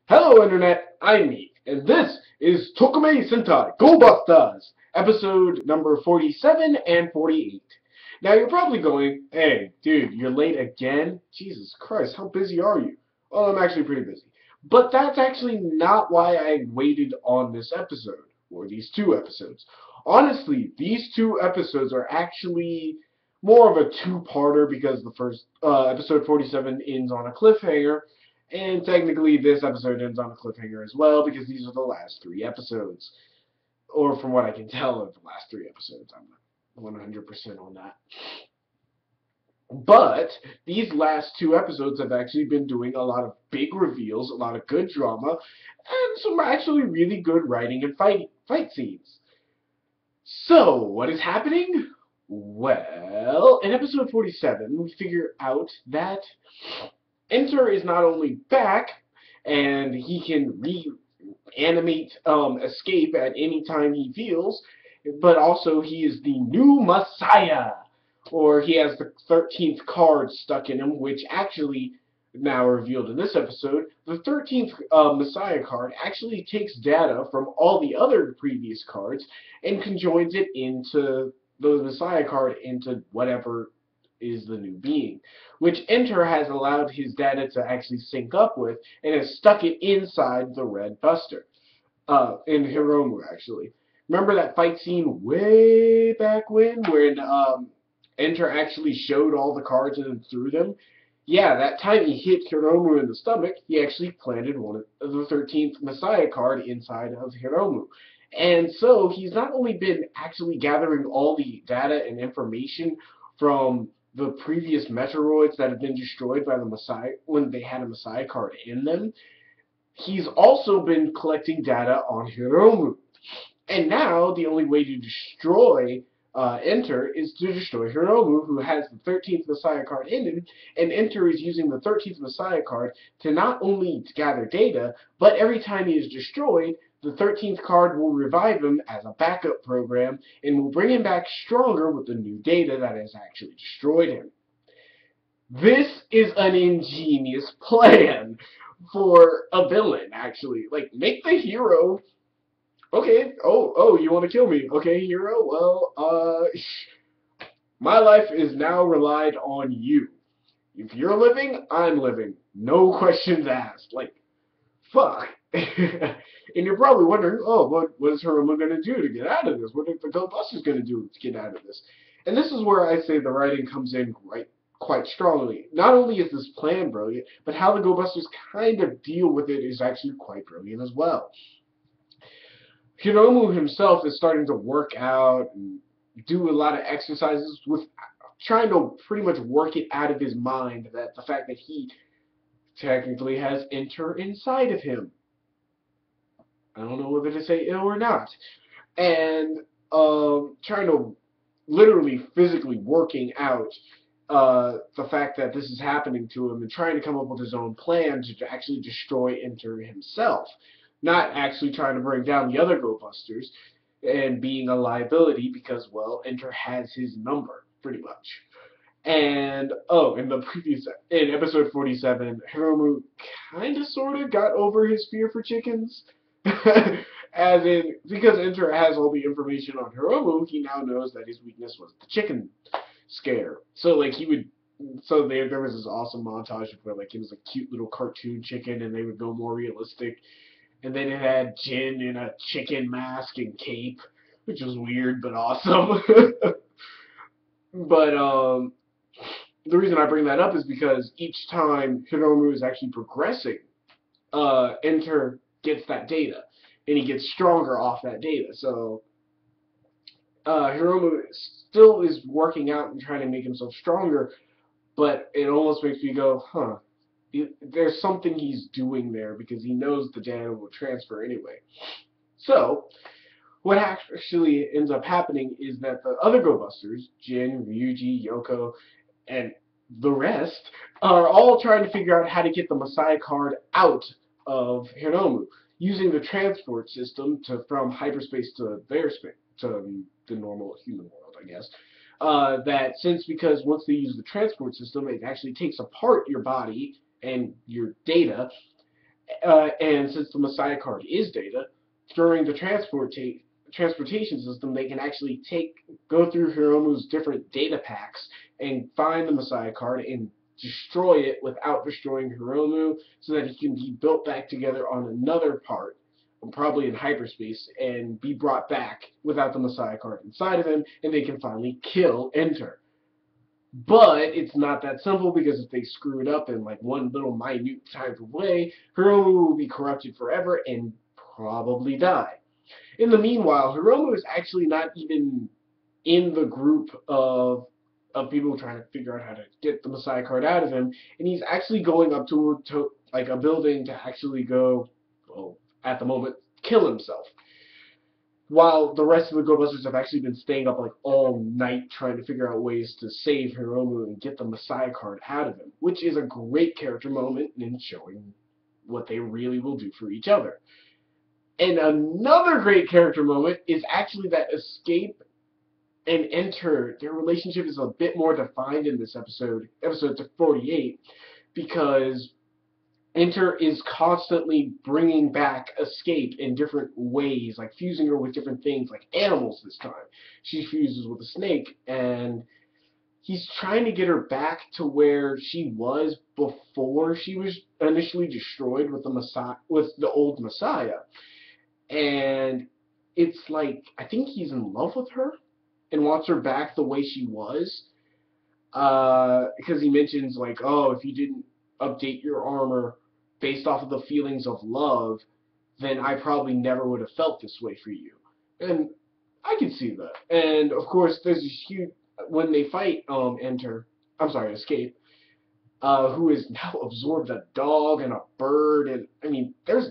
Hello Internet, I'm me, and this is Tokumei Sentai Go Busters, episode number 47 and 48. Now you're probably going, hey, dude, you're late again? Jesus Christ, how busy are you? Well, I'm actually pretty busy. But that's actually not why I waited on this episode, or these two episodes. Honestly, these two episodes are actually more of a two-parter because the first episode 47 ends on a cliffhanger, and technically, this episode ends on a cliffhanger as well, because these are the last three episodes. Or from what I can tell of the last three episodes. I'm not 100% on that. But these last two episodes have actually been doing a lot of big reveals, a lot of good drama, and some actually really good writing and fight scenes. So, what is happening? Well, in episode 47, we figure out that Enter is not only back, and he can reanimate, escape at any time he feels, but also he is the new Messiah, or he has the 13th card stuck in him, which actually, now revealed in this episode, the 13th Messiah card actually takes data from all the other previous cards and conjoins it into the Messiah card into whatever is the new being, which Enter has allowed his data to actually sync up with and has stuck it inside the Red Buster. In Hiromu, actually. Remember that fight scene way back when Enter actually showed all the cards and then threw them? Yeah, that time he hit Hiromu in the stomach, he actually planted one of the 13th Messiah card inside of Hiromu. And so he's not only been actually gathering all the data and information from the previous Metroids that have been destroyed by the Messiah when they had a Messiah card in them, he's also been collecting data on Hiromu. And now the only way to destroy Enter is to destroy Hiromu, who has the 13th Messiah card in him, and Enter is using the 13th Messiah card to not only gather data, but every time he is destroyed, the 13th card will revive him as a backup program and will bring him back stronger with the new data that has actually destroyed him. This is an ingenious plan for a villain, actually. Like, make the hero, okay, oh, you want to kill me. Okay, hero, well, my life is now relied on you. If you're living, I'm living. No questions asked. Like, fuck. And you're probably wondering, oh, what is Hiromu going to do to get out of this? What is the Ghostbusters going to do to get out of this? And this is where I say the writing comes in quite strongly. Not only is this plan brilliant, but how the Ghostbusters kind of deal with it is actually quite brilliant as well. Hiromu himself is starting to work out and do a lot of exercises with trying to pretty much work it out of his mind that the fact that he technically has Enter inside of him. I don't know whether to say ill or not. And trying to literally physically working out the fact that this is happening to him and trying to come up with his own plan to actually destroy Enter himself. Not actually trying to bring down the other Go-Busters and being a liability because, well, Enter has his number, pretty much. And, oh, in episode 47, Hiromu kind of sort of got over his fear for chickens. As in, because Enter has all the information on Hiromu, he now knows that his weakness was the chicken scare. So, like, there was this awesome montage where, like, it was a cute little cartoon chicken, and they would go more realistic. And then it had Jin in a chicken mask and cape, which was weird but awesome. But, the reason I bring that up is because each time Hiromu is actually progressing, Enter gets that data, and he gets stronger off that data. So Hiromu still is working out and trying to make himself stronger, but it almost makes me go, huh, there's something he's doing there because he knows the data will transfer anyway. So what actually ends up happening is that the other Go-Busters, Jin, Ryuji, Yoko, and the rest are all trying to figure out how to get the Messiah card out of Hiromu using the transport system from hyperspace to their space, to the normal human world, I guess. Because once they use the transport system, it actually takes apart your body and your data And since the Messiah card is data, during the transportation system, they can actually go through Hiromu's different data packs and find the Messiah card and destroy it without destroying Hiromu, so that he can be built back together on another part, probably in hyperspace, and be brought back without the Messiah card inside of him, and they can finally kill Enter. But it's not that simple, because if they screw it up in like one little minute type of way, Hiromu will be corrupted forever and probably die. In the meanwhile, Hiromu is actually not even in the group of people trying to figure out how to get the Messiah card out of him, and he's actually going up to like a building to actually go, well, at the moment, kill himself. While the rest of the Go Busters have actually been staying up like all night trying to figure out ways to save Hiromu and get the Messiah card out of him, which is a great character moment in showing what they really will do for each other. And another great character moment is actually that Escape and Enter, their relationship is a bit more defined in this episode 48, because Enter is constantly bringing back Escape in different ways, like fusing her with different things, like animals this time. She fuses with a snake, and he's trying to get her back to where she was before she was initially destroyed with the old Messiah. And it's like, I think he's in love with her and wants her back the way she was. Because he mentions, like, oh, if you didn't update your armor based off of the feelings of love, then I probably never would have felt this way for you. And I can see that. And of course, there's this huge, when they fight Escape, who has now absorbed a dog and a bird, and I mean, there's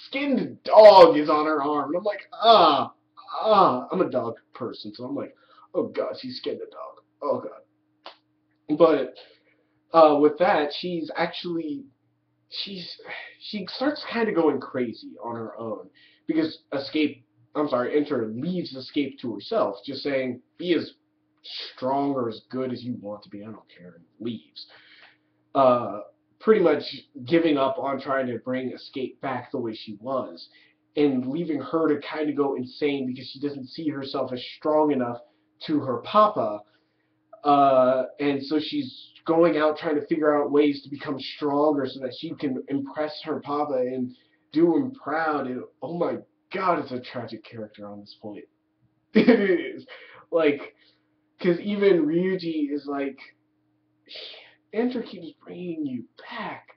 skinned dog is on her arm, and I'm like, I'm a dog person, so I'm like, oh god, she skinned a dog. Oh god. But with that, she starts kind of going crazy on her own, because Enter leaves Escape to herself, just saying, be as strong or as good as you want to be, I don't care, and leaves. Pretty much giving up on trying to bring Escape back the way she was, and leaving her to kind of go insane because she doesn't see herself as strong enough to her papa. And so she's going out trying to figure out ways to become stronger so that she can impress her papa and do him proud. And oh my god, it's a tragic character on this point. It is. Like, because even Ryuji is like, Enter keeps bringing you back.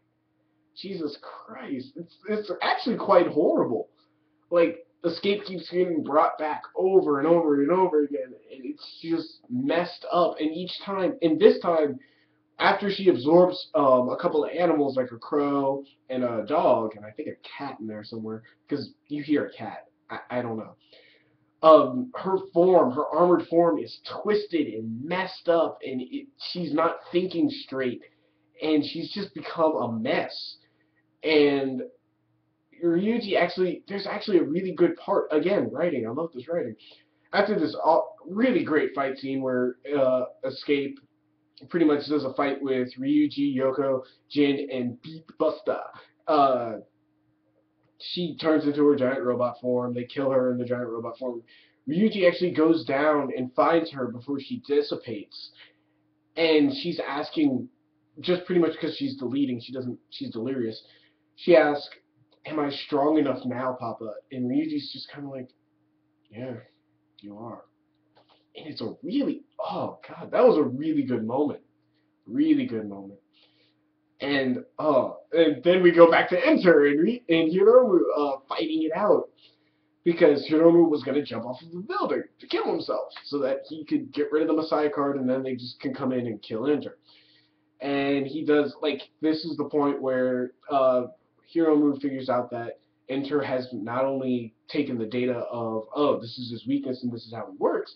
Jesus Christ. It's actually quite horrible. Like, Escape keeps getting brought back over and over and over again, and it's just messed up. And this time, after she absorbs a couple of animals, like a crow and a dog, and I think a cat in there somewhere, because you hear a cat. I don't know. Her armored form is twisted and messed up, and she's not thinking straight, and she's just become a mess. And there's actually a really good part, again, writing, I love this writing, after this really great fight scene where Escape pretty much does a fight with Ryuji, Yoko, Jin, and Beat Busta. She turns into her giant robot form. They kill her in the giant robot form. Ryuji actually goes down and finds her before she dissipates, and she's asking, just pretty much because she's she's delirious. She asks, "Am I strong enough now, Papa?" And Ryuji's just kind of like, "Yeah, you are." And it's oh god, that was a really good moment. Really good moment. And then we go back to Enter and Hiromu fighting it out, because Hiromu was going to jump off of the building to kill himself so that he could get rid of the Messiah card, and then they just can come in and kill Enter. And he does, like, this is the point where Hiromu figures out that Enter has not only taken the data of, oh, this is his weakness and this is how he works,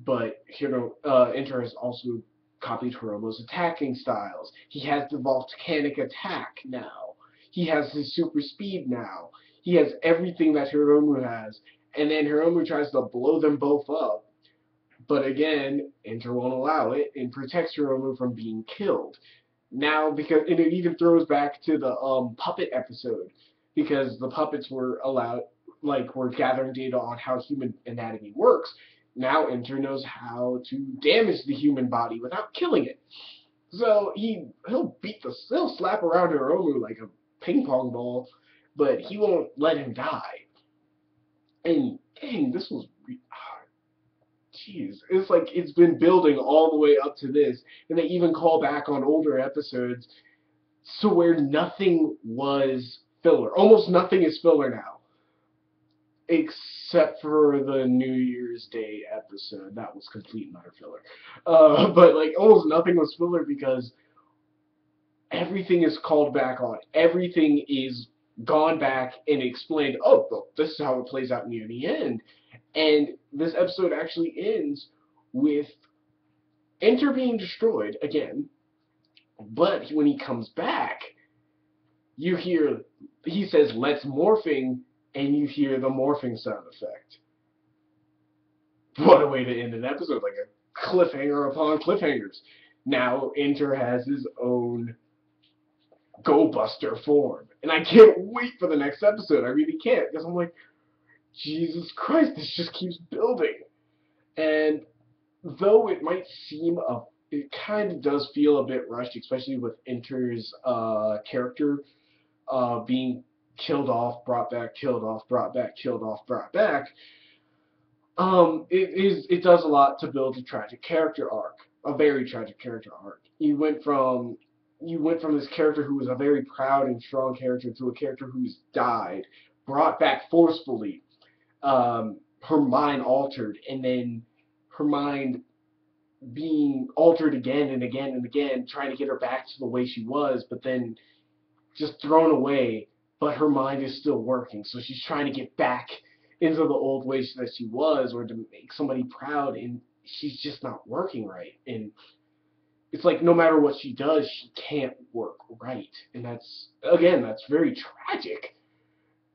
but Enter has also copied Hiromu's attacking styles. He has the volcanic attack now. He has his super speed now. He has everything that Hiromu has. And then Hiromu tries to blow them both up. But again, Enter won't allow it and protects Hiromu from being killed. Now, because and it even throws back to the puppet episode, because the puppets were allowed, like, were gathering data on how human anatomy works. Now Enter knows how to damage the human body without killing it. So he'll slap around Hiromu like a ping pong ball, but he won't let him die. And dang, this was jeez, it's like it's been building all the way up to this, and they even call back on older episodes, so where nothing was filler. Almost nothing is filler now, except for the New Year's Day episode. That was complete and utter filler. But like almost nothing was filler because everything is called back on. Everything is gone back and explained. Oh, well, this is how it plays out near the end. And this episode actually ends with Enter being destroyed again. But when he comes back, you hear, he says, let's morphing, and you hear the morphing sound effect. What a way to end an episode, like a cliffhanger upon cliffhangers. Now Enter has his own Go Buster form. And I can't wait for the next episode. I really can't, because I'm like, Jesus Christ, this just keeps building. And though it might seem it kind of does feel a bit rushed, especially with Enter's character being killed off, brought back, killed off, brought back, killed off, brought back. It does a lot to build a tragic character arc, a very tragic character arc. You went from this character who was a very proud and strong character to a character who's died, brought back forcefully, her mind altered, and then her mind being altered again and again and again, trying to get her back to the way she was, but then just thrown away, but her mind is still working, so she's trying to get back into the old ways that she was, or to make somebody proud, and she's just not working right. And it's like no matter what she does, she can't work right. And that's very tragic.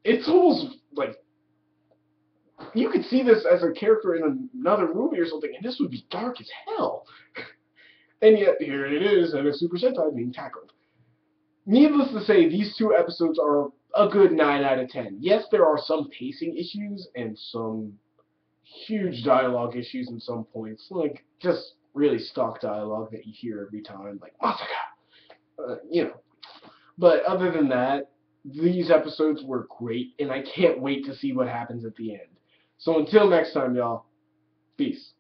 It's almost like you could see this as a character in another movie or something, and this would be dark as hell. And yet, here it is, and a Super Sentai being tackled. Needless to say, these two episodes are a good 9 out of 10. Yes, there are some pacing issues and some huge dialogue issues in some points, like just really stock dialogue that you hear every time, like Masaka, But other than that, these episodes were great, and I can't wait to see what happens at the end. So until next time, y'all, peace.